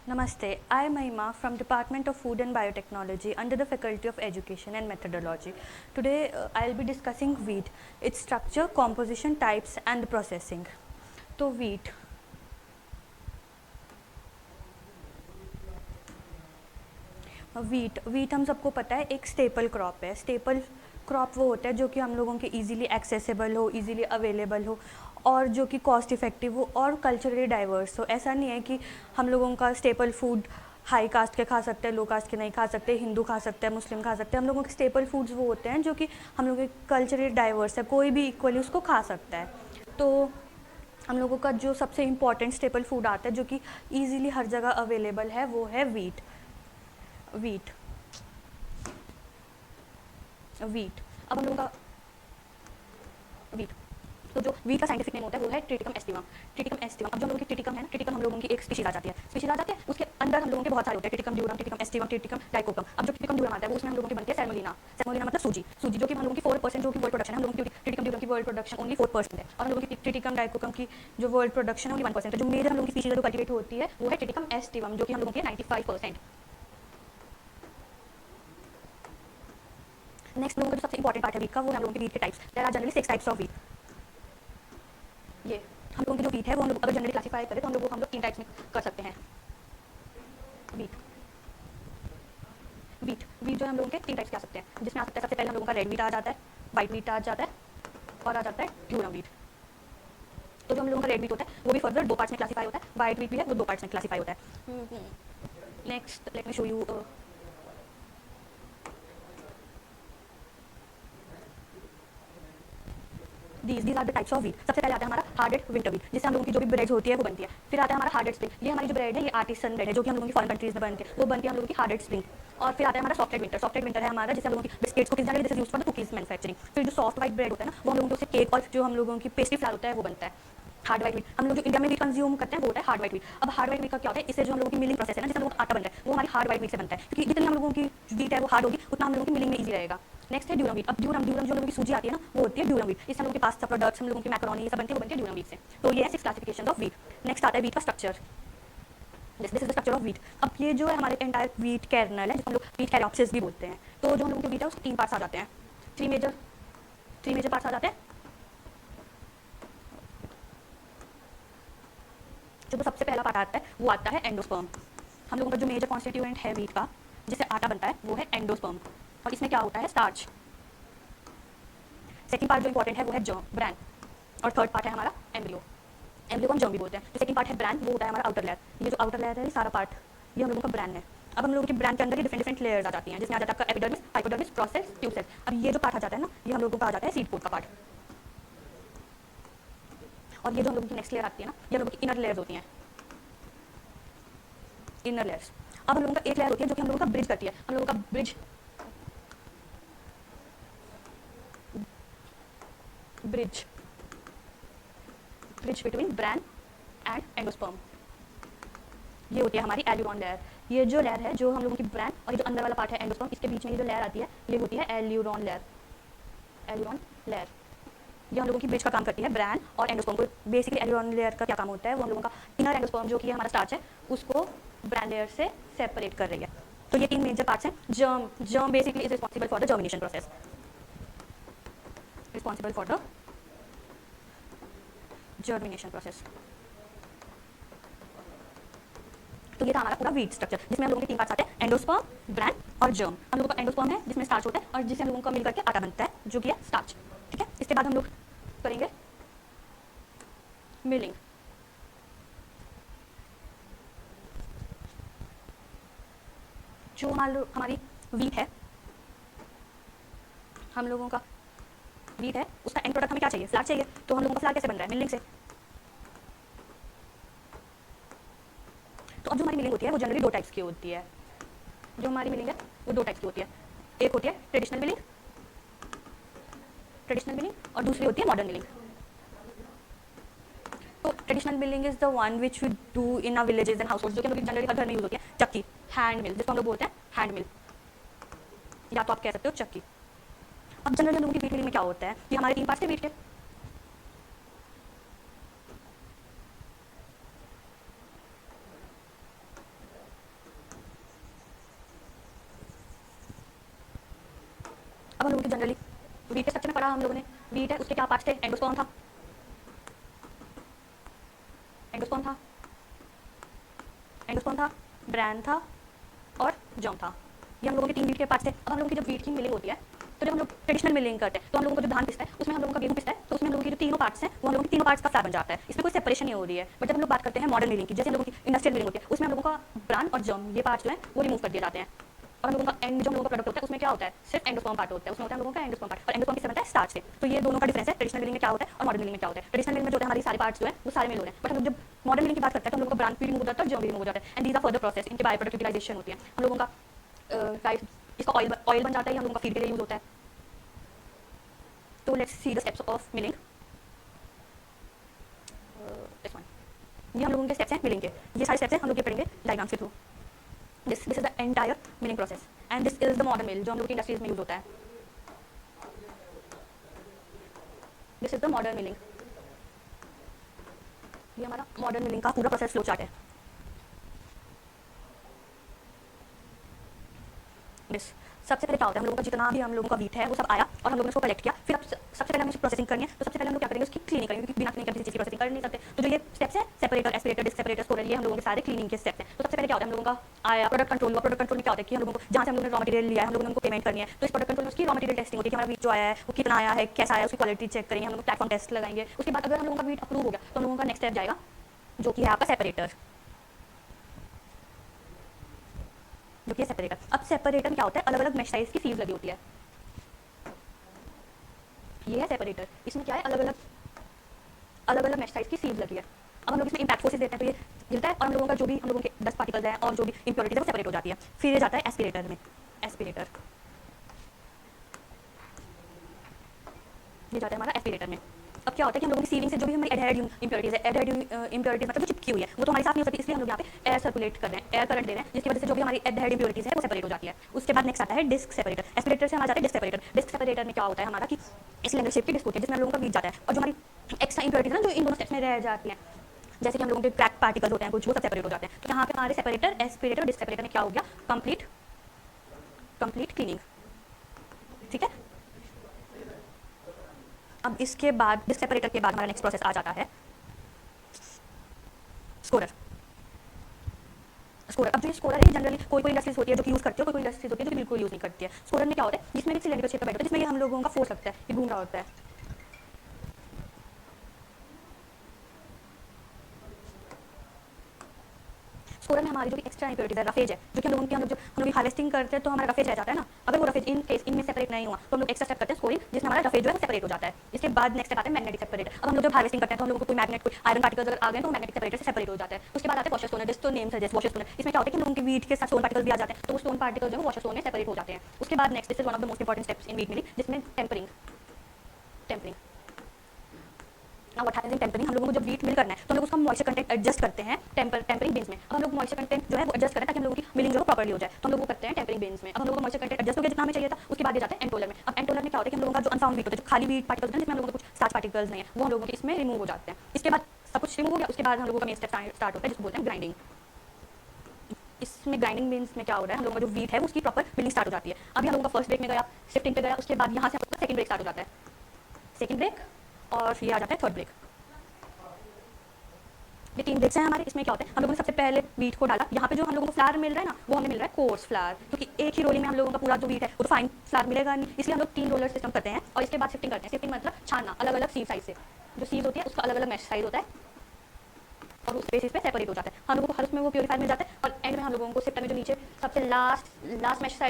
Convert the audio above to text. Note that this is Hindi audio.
Namaste, I am Mahima from Department of Food and Biotechnology under the Faculty of Education and Methodology. Today I'll be discussing wheat, its structure, composition, types and processing. तो वीट हम सबको पता है एक स्टेपल क्रॉप है। स्टेपल क्रॉप वो होता है जो कि हम लोगों के इजीली एक्सेसिबल हो, इजीली अवेलेबल हो और जो कि कॉस्ट इफ़ेक्टिव हो और कल्चरली डाइवर्स हो। ऐसा नहीं है कि हम लोगों का स्टेपल फूड हाई कास्ट के खा सकते हैं, लो कास्ट के नहीं खा सकते, हिंदू खा सकते हैं, मुस्लिम खा सकते हैं। हम लोगों के स्टेपल फूड्स वो होते हैं जो कि हम लोगों के कल्चरली डाइवर्स है, कोई भी इक्वली उसको खा सकता है। तो हम लोगों का जो सबसे इम्पॉर्टेंट स्टेपल फूड आता है जो कि ईजिली हर जगह अवेलेबल है वो है वीट। वीट वीट अब हम लोगों का वीट तो जो वीट का साइंटिफिक नेम होता है वो है ट्रिटिकम एस्टिवम। ट्रिटिकम एस्टिवम अब जो हम लोगों की ट्रिटिकम है ना, ट्रिटिकम हम लोगों की एक स्पीशीज आ जाती है। स्पीशीज आ जाती है उसके अंदर हम लोगों के बहुत सारे होते हैं, Triticum durum, Triticum aestivum, Triticum डाइकोकम। अब जो ट्रिटिकम ड्यूरम आता है वो उसमें हम लोगों की बनती है सेमोलिना। सेमोलिना मतलब सूजी। सूजी जो कि हम लोगों की 4% जो कि वर्ल्ड प्रोडक्शन है, हम लोगों की ट्रिटिकम ड्यूरम की वर्ल्ड प्रोडक्शन ओनली 4% है और हम लोगों की ट्रिटिकम डाइकोकम की जो वर्ल्ड प्रोडक्शन है ओनली 1% है। जो मेजर हम लोगों की स्पीशीज जो कल्टिवेट होती है वो है ट्रिटिकम एस्टिवम जो कि हम लोगों की 95%। नेक्स्ट लोगों का जो सबसे इंपॉर्टेंट पार्ट है वीट का वो है हम लोगों के वीट के types. There are generally 6 types of wheat. ये हम लोगों की जो वीट है वो हम लोग अगर जनरली क्लासीफाई करें तो हम लोग 3 टाइप्स में कर सकते हैं। वीट वीट वीट जो है हम लोगों के 3 टाइप्स के आ सकते हैं, जिसमें आ सकता है सबसे पहले हम लोगों का रेड वीट आ जाता है, वाइट वीट आ जाता है और आ जाता है ड्यूरम वीट। तो जो हम लोगों का रेड वीट होता है वो भी फर्दर 2 पार्ट्स में क्लासीफाई होता है, वाइट वीट भी है वो 2 पार्ट्स में क्लासीफाई होता है। Next let me show you these are the types of wheat. सबसे पहले आता है हमारा हार्डेड विंटर वीट, जिससे हम लोगों की जो भी ब्रेड होती है वो बनती है। फिर आता है हमारा हार्डेड स्प्रिंग, ये हमारी जो ब्रेड है ये आर्टिसन ब्रेड है जो कि हम लोगों की फॉरेन कंट्रीज में बनती है, वो बनती है हम लोगों की हार्डेड स्प्रिंग। और फिर आता है हमारा सॉफ्टेड विंटर। सॉफ्टेड विंटर है हमारा जिससे हम लोगों की biscuits cookies generally this is used for the cookies manufacturing. फिर जो सॉफ्ट वाइट ब्रेड होता है ना वो हम लोगों को उससे केक और जो हम लोगों की पेस्ट्री फ्लावर होता है वो बनता है। हार्ड वाइट वीट हम लोग जो इंडिया में भी कंज्यूम करते हैं वो होता है हार्ड वाइट वीट। अब हार्ड वाइट वीट का क्या होता है, इससे जो हम लोगों की मिलिंग प्रोसेस है ना, जिससे हम लोग आटा बन रहा है वो हमारी हार्ड वाइट वीट से बनता है, क्योंकि जितनी हम लोगों की वीट है वो हार्ड होगी उतना हम लोगों की मिलिंग में ईजी रहेगा। नेक्स्ट है ड्यूरम वीट। अब ड्यूरम ड्यूरम जो लोगों की सूजी आती है ना वो होती है ड्यूरम वीट। इससे हम लोगों के पास्ता प्रोडक्ट्स, हम लोगों की मैकरोनी ये सब बनती है वो बनती है ड्यूरम वीट से। तो ये है 6 क्लासिफिकेशन ऑफ वीट। नेक्स्ट आता है वीट का structure. This is the structure of wheat. अब ये जो है हमारे एंटायर वीट कर्नल है जिसको हम लोग वीट कैरोप्सिस भी बोलते हैं। तो जो हम लोगों के वीट है उसके 3 पार्ट्स आ जाते हैं, थ्री मेजर पार्ट्स आ जाते हैं। जो सबसे पहला पार्ट आता है वो आता है एंडोस्पर्म। हम लोगों का जो मेजर कॉन्स्टिट्यूएंट है वीट का जिससे आटा बनता है वो है एंडोस्पर्म और इसमें क्या होता है स्टार्च। सेकंड पार्ट जो इंपॉर्टेंट है वो है जर्म ब्रैन और थर्ड पार्ट है हमारा एम्ब्रियो। एम्ब्रियो को हम जर्म भी बोलते हैं। जो सेकंड पार्ट है ब्रैन वो होता है हमारा आउटर लेयर। ये जो आउटर लेयर है ये सारा पार्ट ये हम लोगों का ब्रैन है। अब हम लोगों के ब्रैन के अंदर ही डिफरेंट डिफरेंट लेयर्स आ जाती हैं, जिसमें आ जाता है आपका epidermis, hypodermis, process, tube cell. अब ये जो पार्ट आ जाता है ना ये हम लोगों का आ जाता है सीड कोट का पार्ट। और ये जो हम लोगों की नेक्स्ट लेयर आती है ना ये हम लोगों की इनर लेयर्स होती हैं, इनर लेयर्स। अब हम लोगों का एक लेयर होती है जो कि हम लोगों का ब्रिज करती है, हम लोगों का bridge bridge bridge between bran and endosperm. ये होती है हमारी एल्यूरॉन लेयर। ये जो लेयर है जो हम लोगों की ब्रैन और ये जो अंदर वाला पार्ट है एंडोस्पर्म इसके बीच में ये जो लेयर आती है ये होती है एल्यूरॉन लेयर। एल्यूरॉन लेयर ये हम लोगों की ब्रिज का काम करती है ब्रैन और एंडोस्पर्म को। बेसिकली एल्यूरॉन लेयर का क्या काम होता है, वो हम लोगों का इनर एंडोस्पर्म जो कि हमारा स्टार्च है उसको ब्रैन लेयर से सेपरेट कर रही है। तो ये 3 मेजर पार्ट्स हैं। Germ germ basically is responsible for the germination process, responsible for the germination process. तो ये था हमारा पूरा वीट स्ट्रक्चर जिसमें हम लोगों के 3 पार्ट्स आते हैं एंडोस्पर्म, ब्रैन और जर्म। हम लोगों का एंडोस्पर्म है जिसमें स्टार्च होता है और जिससे हम लोगों का मिल करके आटा बनता है जो कि है स्टार्च। ठीक है, इसके बाद हम लोग करेंगे मिलिंग। जो हमारी वीट है, हम लोगों का वीट है उसका एंड प्रोडक्ट हमें क्या चाहिए, फ्लार चाहिए। तो हम लोगों का फ्लार कैसे बन रहा है, मिलिंग से। तो अब जो हमारी मिलिंग होती है वो जनरली 2 टाइप्स की होती है। जो हमारी मिलिंग है वो 2 टाइप्स की होती है। एक होती है ट्रेडिशनल मिलिंग और दूसरी होती है मॉडर्न मिलिंग। तो traditional milling is the one which we do in our villages and households, जो कि हम लोग जनरली हर घर में यूज होती है। चक्की, हैंड मिल जिसको हम लोग बोलते हैं हैंड मिल, या तो आप कह सकते हो चक्की। अब जनरली हम लोगों की वीट मिलिंग में क्या होता है, ये हमारे 3 पार्ट्स थे वीट के। तो जनरली वीट के स्ट्रक्चर में पढ़ा हम लोगों ने। वीट है, उसके क्या पार्ट्स थे? एंडोस्पर्म था, एंडोस्पर्म था, एंडोस्पर्म था, ब्रैन था और जर्म था। ये हम लोगों के 3 वीट के पार्ट्स थे। अब हम लोगों की जब वीट की मिलिंग होती है तो जब हम लोग ट्रेडिशनल मिलिंग करते हैं तो हम लोगों को जो धान पिसता है उसमें हम लोगों का गेहूं पिसता है, तो उसमें हम लोगों की जो तीनों पार्ट्स हैं वो हम लोगों की तीनों पार्ट्स का फ्लार बन जाता है। इसमें कोई सेपरेशन नहीं हो रही है। बट जब हम लोग बात करते हैं मॉडर्न मिलिंग की, जैसे हम लोगों की इंडस्ट्रियल मिलिंग होती है, उसमें हम लोगों का ब्रांड और जर्म ये पार्ट्स जो है वो रिमूव कर दिए जाते हैं। और हम लोगों का एंड जो हम लोगों का प्रोडक्ट होता है उसमें क्या होता है? सिर्फ एंडोस्पर्म पार्ट होता है, उसमें होता है हम लोगों का एंडोस्पर्म पार्ट, और एंडोस्पर्म किससे बनता है? स्टार्च से। तो ये दोनों का डिफरेंस है, ट्रेडिशनल मिलिंग में क्या होता है और मॉडर्न मिलिंग में क्या होता है। ट्रेडिशनल मिलिंग में जो होता है हमारी सारे पार्ट्स जो है वो सारे मिल हो रहे हैं, बट हम लोग जब मॉडर्न मिलिंग की बात करते हैं तो हम लोगों का ब्रांड भी रिमूव हो जाता है और जर्म भी रिमूव हो जाता है। And these are further process, इनके बाय प्रोडक्ट यूटिलाइजेशन होती है। हम लोगों का इसका ऑयल बन जाता है, हम लोगों का फीड के लिए यूज होता है। तो let's see the steps of milling. This one, ये हम लोगों के स्टेप्स हैं मिलिंग के। ये सारे स्टेप्स हैं, हम लोग ये पढ़ेंगे डायग्राम्स के through. This is the entire milling process and this is the modern mill जो हम लोग की इंडस्ट्रीज में यूज होता है। This is the modern milling. ये हमारा मॉडर्न मिलिंग का पूरा प्रोसेस फ्लो चार्ट है। दिस सबसे पहले क्या होता है, हम लोगों का जितना भी हम लोगों का वीट है वो सब आया और हम लोगों ने उसको कलेक्ट किया। फिर अब सबसे पहले हमें उसकी प्रोसेसिंग करनी है, तो सबसे पहले हम लोग क्या करेंगे? उसकी क्लीनिंग करेंगे, क्योंकि बिना क्लीनिंग किसी चीज़ की प्रोसेसिंग कर नहीं सकते। तो जो ये स्टेप्स है, सेपरेटर, एस्पिरेटर, डिस्क सेपरेटर, स्टोरर, ये हम लोगों के सारे क्लीनिंग के स्टेप्स हैं। तो सबसे पहले क्या होता है, हम लोगों का आया प्रोडक्ट कंट्रोल हुआ। प्रोडक्ट कंट्रोल में क्या होता है कि हम लोगों को जहाँ से हम लोगों ने रॉ मटेरियल लिया है हम लोगों ने उनको पेमेंट करनी है, तो इस प्रोडक्ट कंट्रोल में उसकी रॉ मटेरियल टेस्टिंग होती है कि हमारा वीट जो आया है वो कितना आया है, कैसा आया, उसकी क्वालिटी चेक करेंगे, हम लोग प्लेटफॉर्म टेस्ट लगाएंगे। उसके बाद अगर हम लोगों का वीट अप्रूव हो गया तो हम लोगों का नेक्स्ट स्टेप जाएगा जो कि है आपका सेपरेटर, जो कि है सेपरेटर। अब सेपरेटर में क्या होता है, अलग अलग मेश साइज की सीव्स लगी होती है। ये है सेपरेटर, इसमें क्या है, अलग अलग मेश साइज की सीव्स लगी है। अब हम लोग इसमें इम्पैक्ट फोर्सेस देते हैं तो ये गिरता है और हम लोगों का जो भी हम लोगों के डस्ट पार्टिकल्स हैं और जो भी इंप्योरिटीज है वो सेपरेट हो जाती है। फिर ये जाता है एस्पिरेटर में। एस्पिरेटर, ये जाता है हमारा एस्पिरेटर में। अब क्या होता है कि हम लोगों की सीविंग से जो भी हमारी एडहेरिड इंप्योरिटीज है, एडहेरिड इंप्योरिटीज मतलब जो चिपकी हुई है, वो तो हमारे साथ नहीं हो सकती, इसलिए हम लोग यहाँ पे एयर सर्कुलेट कर रहे हैं, एयर करंट दे रहे हैं, जिसकी वजह से जो भी हमारी एडहेरिड इंप्योरिटीज है वो सेपरेट हो जाती है। उसके बाद नेक्स्ट आता है डिस्क सेपरेटर। एस्पिरेटर से हमारा जाता है डिस्क सेपरेटर। डिस्क सेपरेटर में क्या होता है हमारा कि सिलेंडर शेप की डिस्क होती है जिसमें हम लोगों का वीट जाता है, और जो हमारी एक्स्ट्रा इंप्योरिटीज है जो इन दोनों स्टेप्स में रह जाती हैं, जैसे कि हम लोगों के क्रैक पार्टिकल्स होते हैं कुछ, वो सब सेपरेट हो जाते हैं। तो यहाँ पे हमारे सेपरेटर, एस्पिरेटर, डिस्क सेपरेटर में क्या हो गया, कंप्लीट क्लीनिंग। ठीक है। अब इसके बाद डिस्क सेपरेटर के बाद हमारा नेक्स्ट प्रोसेस आ जाता है स्कोरर। स्कोरर, अब जो स्कोरर है जनरली कोई इंडस्ट्रीज होती है जो कि यूज करती है, कोई इंडस्ट्रीज होती है जो कि बिल्कुल यूज नहीं करती है। स्कोरर में क्या होता है, जिसमें भी सिलेंडर शेप का बैठ होता है, जिसमें ये हम लोगों का फोर्स लगता है, ये घूम रहा होता है। स्कोरर में हमारी जो भी एक्स्ट्रा इंप्योरिटीज है, रफेज है, जो कि हम लोग हार्वेस्टिंग करते हैं तो हमारा रफेज रह जाता है ना, अगर वो रफेज इन केस इनमें सेपरेट नहीं हुआ तो हम लोग एक्स्ट्रा स्टेप करते हैं स्कोरिंग, जिसमें हमारा रफेज जो है वो सेपरेट हो जाता है। इसके बाद नेक्स्ट स्टेप आता है मैग्नेटिक सेपरेटर। अब हम लोग जब हार्वेस्टिंग करते हैं तो हम लोगों को कोई मैग्नेट, कोई आयरन पार्टिकल्स अगर आ गए तो मैग्नेटिक सेपरेटर से सेपरेट हो जाता है। उसके बाद आता है वॉशर स्टोनर, जिस तो नेम सजेस्ट वॉशर स्टोनर। इसमें क्या होता है कि हम लोगों के वीट के साथ स्टोन पार्टिकल्स भी आ जाते हैं, तो वो स्टोन पार्टिकल्स जो है वॉशर स्टोन में सेपरेट हो जाते हैं। उसके बाद next, this is one of the most important steps in wheat milling, जिसमें tampering. Now what happens in tempering, हम लोगों को जब वीट मिल करना है तो हम लोग उसका मॉइस्चर कंटेंट एडजस्ट करते हैं टेम्परिंग बीन्स में। अब हम लोग मॉइस्चर कंटेंट जो है वो एडजस्ट करें ताकि हम लोगों की मिलिंग जो है प्रॉपर्ली हो जाए, तो हम लोग वो करते हैं टेम्परिंग बीन्स में। अब हम लोगों को मॉइस्चर कंटेंट एडजस्ट हो गया जितना हमें चाहिए था, उसके बाद ये जाता है एंटोलर में। अब एंटोलर में क्या होता है कि हम लोगों का जो अनफाउंड वीट होता है, जो खाली वीट पार्टिकल्स हैं जिसमें हम लोगों को कुछ स्टार्च पार्टिकल्स नहीं है, वो हम लोगों के इसमें रिमूव हो जाते हैं। इसके बाद सब कुछ रिमूव हो गया, उसके बाद हम लोगों का मेन स्टेप स्टार्ट होता है जिसको बोलते हैं ग्राइंडिंग। इसमें ग्राइंडिंग बीन्स में क्या हो रहा है, हम लोगों का जो वीट है उसकी प्रॉपर मिलिंग स्टार्ट हो जाती है। अभी हम लोगों का फर्स्ट ब्रेक में गया, शिफ्टिंग पे गया, उसके बाद यहाँ से हम लोग का सेकंड ब्रेक स्टार्ट हो जाता है, सेकंड ब्रेक, और ये आ जाता है थर्ड ब्रेक। ये 3 ब्रेक्स हैं हमारे। इसमें क्या होता है, हम लोगों ने सबसे पहले वीट को डाला, यहाँ पे जो हम लोगों को फ्लावर मिल रहा है ना वो हमें मिल रहा है कोर्स फ्लावर, क्योंकि एक ही रोलिंग में हम लोगों का पूरा जो वीट है वो तो फाइन फ्लावर मिलेगा नहीं, इसलिए हम लोग 3 रोलर सिस्टम करते हैं और इसके बाद शिफ्टिंग करते हैं। शिफ्टिंग मतलब छानना, अलग अलग सीव साइज से, जो सीव होती है उसका अलग अलग मैश साइज होता है और उस बेसिस पे सेपरेट हो जाता है। हम लोगों को हर उसमें वो प्योरीफायर मिल जाता है और एंड में हम लोगों को सिफ्टर में जो नीचे सबसे लास्ट मैश साइज